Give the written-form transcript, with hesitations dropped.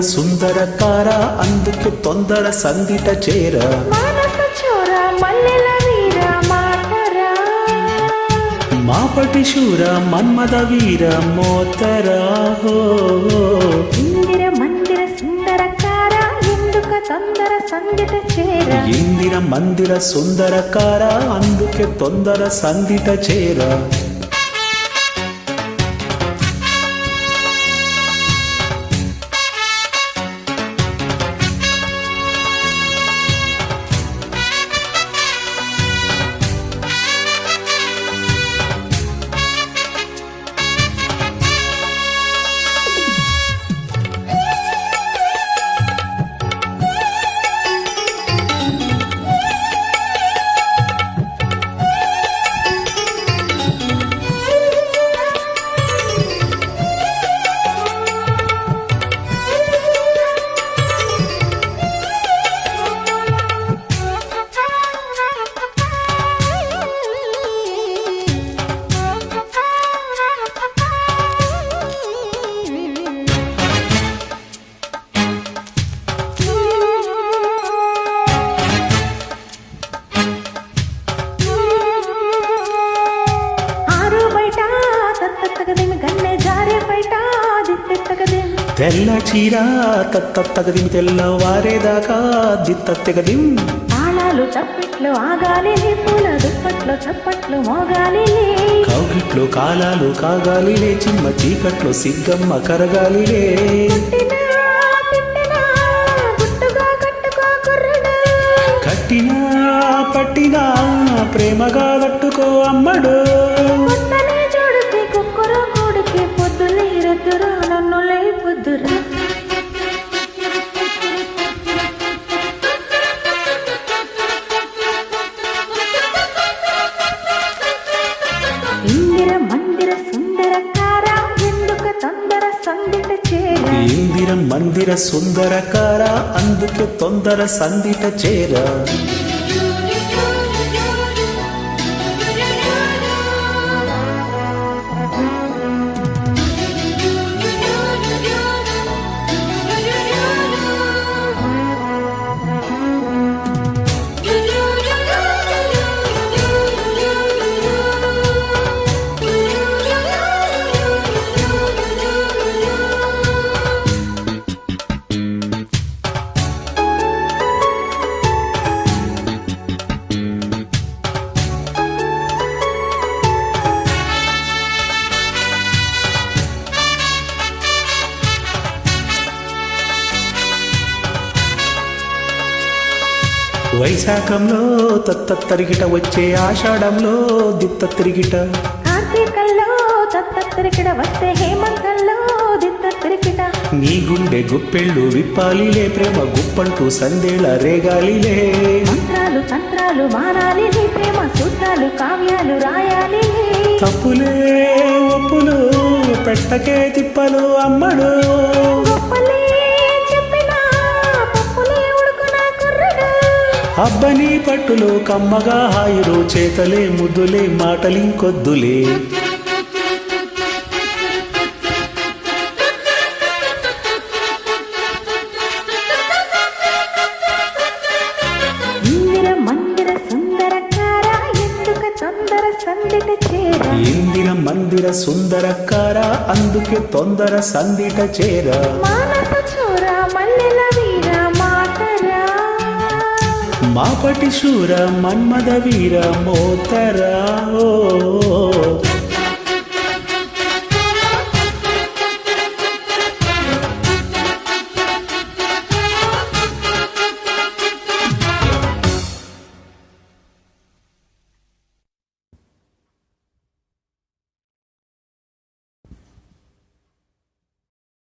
సుందరకార అందుకే తొందర సందిట చేర మానస చోర మల్లెల వీర మాటరా మాపటి శూర మన్మద వీర మోతరా హో ఇందిర మందిర సుందరకార ఎందుక తొందర సందిట చేర ఇందిర మందిర సుందరకార అందుకే తొందర సందిట చేర తెల్ల చీర తత్తగదిమి తెల్లవారేదాకా దిత్తెగదిం తాళాలు చప్పట్లు ఆగాలి పూల దుప్పట్లో చప్పట్లు మోగాలి కౌగిట్లో కాలాలు కాగాలిలే చిమ్మ చీకట్లో సిగ్గమ్మ కరగాలిలే కట్టినా పట్టినా ప్రేమగా కట్టుకో అమ్మడు కుక్కరు కొడుకి పొద్దులే రద్దురా నన్ను లే పొద్దురా ఇందిర మందిర సుందరకార ఎందుక తొందర సందిట చేర ఇందిర మందిర సుందరకార అందుకే తొందర సందిట చేర వైశాఖంలో తరిగిట వచ్చే ఆషాఢంలో తిరిగిట కార్తీకంలో తిరిగిట వస్తే హేమంతంలో తిరిగిట నీ గుండె గుప్పెళ్ళు విప్పాలిలే ప్రేమ గుప్పంటూ సందేళ రేగాలిలే మంత్రాలు తంత్రాలు మారాలి ప్రేమ సూత్రాలు కావ్యాలు రాయాలి తప్పులే ఒప్పులు పెట్టకే తిప్పలు అమ్మడు అబ్బని పట్టులో కమ్మగా హాయిరు చేతలే ముద్దులే మాటలింకొద్దులే ఇందిర మందిర సుందరకార ఎందుక తొందర సందిట చేర ఇందిర మందిర సుందరకార అందుకే తొందర సందిట చేర మానస చోర మల్లెల వీర మాటరా మాపటి శూర మన్మద వీర మోతరా